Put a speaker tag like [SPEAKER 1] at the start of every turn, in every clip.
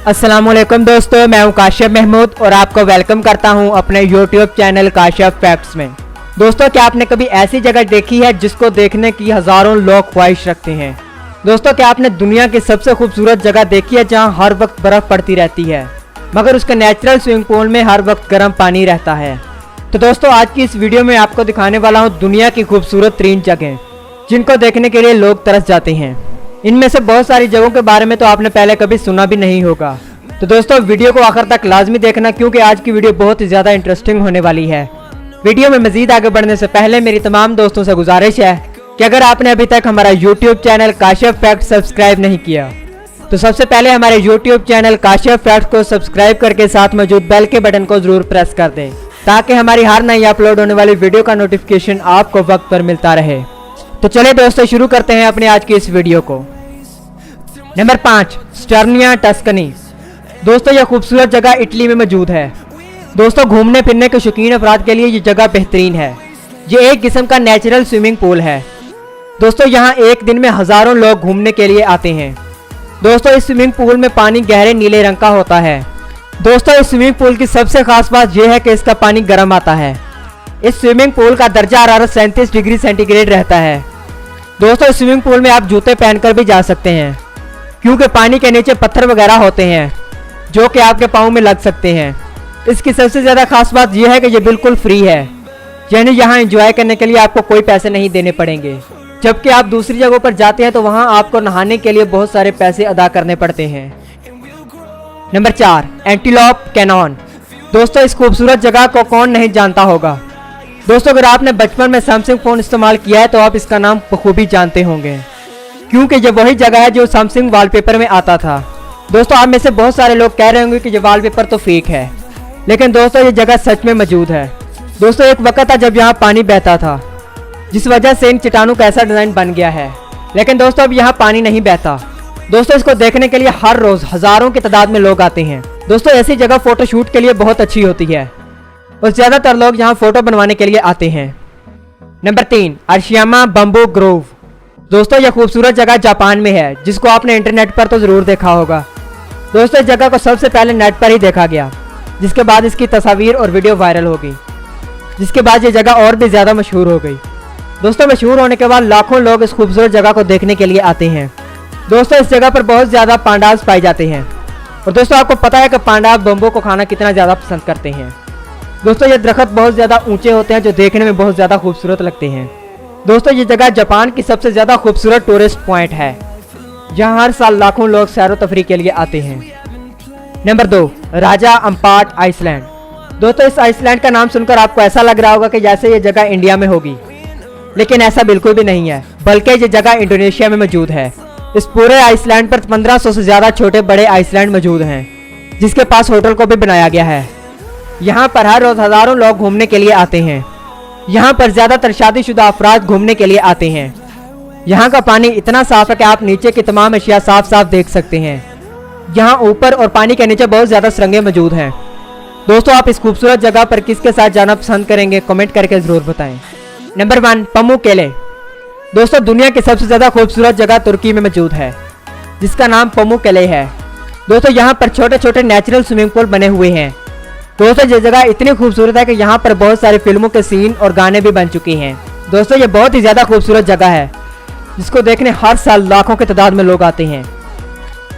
[SPEAKER 1] अस्सलामुअलैकुम दोस्तों, मैं हूं काशिफ महमूद और आपको वेलकम करता हूं अपने YouTube चैनल काशिफ फैक्ट्स में। दोस्तों, क्या आपने कभी ऐसी जगह देखी है जिसको देखने की हज़ारों लोग ख्वाहिश रखते हैं? दोस्तों, क्या आपने दुनिया की सबसे खूबसूरत जगह देखी है जहां हर वक्त बर्फ़ पड़ती रहती है मगर उसके नेचुरल स्विमिंग पूल में हर वक्त गर्म पानी रहता है? तो दोस्तों, आज की इस वीडियो में आपको दिखाने वाला हूँ दुनिया की खूबसूरत 3 जगह जिनको देखने के लिए लोग तरस जाते हैं। इनमें से बहुत सारी जगहों के बारे में तो आपने पहले कभी सुना भी नहीं होगा। तो दोस्तों, वीडियो को आखिर तक लाजमी देखना क्योंकि आज की वीडियो बहुत ही ज़्यादा इंटरेस्टिंग होने वाली है। वीडियो में मजीद आगे बढ़ने से पहले मेरी तमाम दोस्तों से गुजारिश है कि अगर आपने अभी तक हमारा YouTube channel Kashif fact subscribe नहीं किया तो सबसे पहले हमारे YouTube चैनल काशिफ फैक्ट को सब्सक्राइब करके साथ मौजूद बेल के बटन को जरूर प्रेस कर दें ताकि हमारी हर नई अपलोड होने वाली वीडियो का नोटिफिकेशन आपको वक्त पर मिलता रहे। तो चलिए दोस्तों, शुरू करते हैं अपनी आज की इस वीडियो को। Number 5, Saturnia Tuscany. दोस्तों, यह खूबसूरत जगह इटली में मौजूद है। दोस्तों, घूमने फिरने के शौकीन अफराद के लिए ये जगह बेहतरीन है। ये एक किस्म का नेचुरल स्विमिंग पूल है। दोस्तों, यहाँ एक दिन में हज़ारों लोग घूमने के लिए आते हैं। दोस्तों, इस स्विमिंग पूल में पानी गहरे नीले रंग का होता है। दोस्तों, इस स्विमिंग पूल की सबसे खास बात यह है कि इसका पानी गर्म आता है। इस स्विमिंग पूल का दर्जा हरारत 37 डिग्री सेंटीग्रेड रहता है। दोस्तों, इस स्विमिंग पूल में आप जूते पहनकर भी जा सकते हैं क्योंकि पानी के नीचे पत्थर वगैरह होते हैं जो कि आपके पाँव में लग सकते हैं। इसकी सबसे ज़्यादा खास बात यह है कि ये बिल्कुल फ्री है, यानी यहाँ एंजॉय करने के लिए आपको कोई पैसे नहीं देने पड़ेंगे। जबकि आप दूसरी जगहों पर जाते हैं तो वहाँ आपको नहाने के लिए बहुत सारे पैसे अदा करने पड़ते हैं। Number 4, antelope Canon. दोस्तों, इस खूबसूरत जगह को कौन नहीं जानता होगा। दोस्तों, अगर आपने बचपन में सैमसंग फ़ोन इस्तेमाल किया है तो आप इसका नाम बखूबी जानते होंगे क्योंकि ये वही जगह है जो सैमसंग वॉलपेपर में आता था। दोस्तों, आप में से बहुत सारे लोग कह रहे होंगे कि ये वॉलपेपर तो फेक है, लेकिन दोस्तों ये जगह सच में मौजूद है। दोस्तों, एक वक्त था जब यहाँ पानी बहता था जिस वजह से इन चट्टानों का ऐसा डिज़ाइन बन गया है, लेकिन दोस्तों अब यहाँ पानी नहीं बहता। दोस्तों, इसको देखने के लिए हर रोज़ हज़ारों की तादाद में लोग आते हैं। दोस्तों, ऐसी जगह फ़ोटोशूट के लिए बहुत अच्छी होती है और ज़्यादातर लोग यहाँ फ़ोटो बनवाने के लिए आते हैं। Number 3, Arashiyama bamboo grove. दोस्तों, यह खूबसूरत जगह जापान में है जिसको आपने इंटरनेट पर तो ज़रूर देखा होगा। दोस्तों, इस जगह को सबसे पहले नेट पर ही देखा गया, जिसके बाद इसकी तस्वीर और वीडियो वायरल हो गई, जिसके बाद ये जगह और भी ज़्यादा मशहूर हो गई। दोस्तों, मशहूर होने के बाद लाखों लोग इस खूबसूरत जगह को देखने के लिए आते हैं। दोस्तों, इस जगह पर बहुत ज़्यादा पांडास पाए जाते हैं और दोस्तों आपको पता है कि पांडा बम्बू को खाना कितना ज़्यादा पसंद करते हैं। दोस्तों, ये दरख्त बहुत ज़्यादा ऊंचे होते हैं जो देखने में बहुत ज़्यादा खूबसूरत लगते हैं। दोस्तों, ये जगह जापान की सबसे ज़्यादा खूबसूरत टूरिस्ट पॉइंट है जहाँ हर साल लाखों लोग सैर व तफरी के लिए आते हैं। नंबर 2, राजा अम्पार्ट आइसलैंड। दोस्तों, इस आइसलैंड का नाम सुनकर आपको ऐसा लग रहा होगा कि जैसे ये जगह इंडिया में होगी, लेकिन ऐसा बिल्कुल भी नहीं है, बल्कि ये जगह इंडोनेशिया में मौजूद है। इस पूरे आइसलैंड पर 1500 से ज़्यादा छोटे बड़े आइसलैंड मौजूद हैं जिसके पास होटल को भी बनाया गया है। यहाँ पर हर रोज़ हज़ारों लोग घूमने के लिए आते हैं। यहाँ पर ज़्यादातर शादीशुदा अफराद घूमने के लिए आते हैं। यहाँ का पानी इतना साफ़ है कि आप नीचे की तमाम अशिया साफ साफ देख सकते हैं। यहाँ ऊपर और पानी के नीचे बहुत ज़्यादा सुरंगें मौजूद हैं। दोस्तों, आप इस खूबसूरत जगह पर किसके साथ जाना पसंद करेंगे, कमेंट करके ज़रूर बताएं। नंबर 1, पमुकेले। दोस्तों, दुनिया की सबसे ज़्यादा खूबसूरत जगह तुर्की में मौजूद है जिसका नाम पमुकेले है। दोस्तों, यहाँ पर छोटे छोटे नेचुरल स्विमिंग पूल बने हुए हैं। दोस्तों, ये जगह इतनी खूबसूरत है कि यहाँ पर बहुत सारी फिल्मों के सीन और गाने भी बन चुके हैं। दोस्तों, ये बहुत ही ज़्यादा खूबसूरत जगह है जिसको देखने हर साल लाखों की तादाद में लोग आते हैं।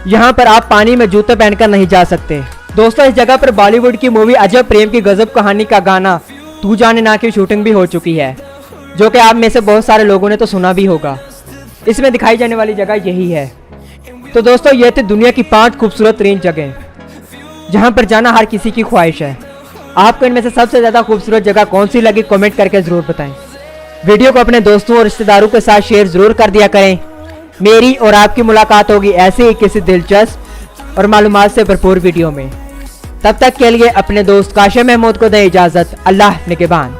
[SPEAKER 1] यहाँ पर आप पानी में जूते पहनकर नहीं जा सकते। दोस्तों, इस जगह पर बॉलीवुड की मूवी अजब प्रेम की गजब कहानी का गाना तू जाने ना की शूटिंग भी हो चुकी है, जो कि आप में से बहुत सारे लोगों ने तो सुना भी होगा। इसमें दिखाई जाने वाली जगह यही है। तो दोस्तों, ये थी दुनिया की 5 खूबसूरत 3 जगह जहाँ पर जाना हर किसी की ख्वाहिश है। आपको इनमें से सबसे ज़्यादा खूबसूरत जगह कौन सी लगी, कमेंट करके ज़रूर बताएं। वीडियो को अपने दोस्तों और रिश्तेदारों के साथ शेयर ज़रूर कर दिया करें। मेरी और आपकी मुलाकात होगी ऐसे ही किसी दिलचस्प और मालूमात से भरपूर वीडियो में। तब तक के लिए अपने दोस्त काशिफ महमूद को दें इजाज़त। अल्लाह निगहबान।